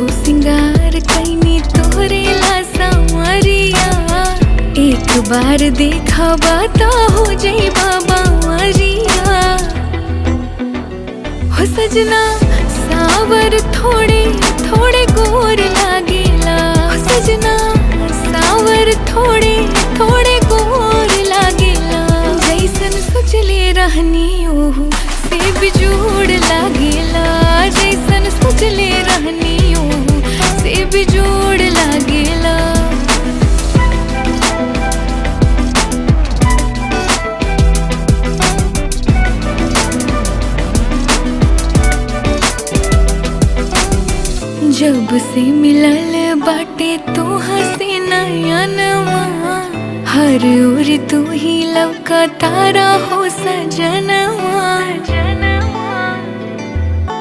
हो सिंगार कैनी तोहरे ला सावरिया। एक बार देखा बाता हो जाई बाबा मरिया। हो सजना सावर थोड़े थोड़े गोर लागेला। हो सजना सावर थोड़े थोड़े गोर लागेला। जैसन सोचले रहनी ओहू से बिजोड़ लागेला। जैसन सोचले रहनी ओहू से बिजोड़ लागेला। जब से मिलल बाटे तोहा से नयनवा। हर ओर तू ही लवका तारा हो सजनवा।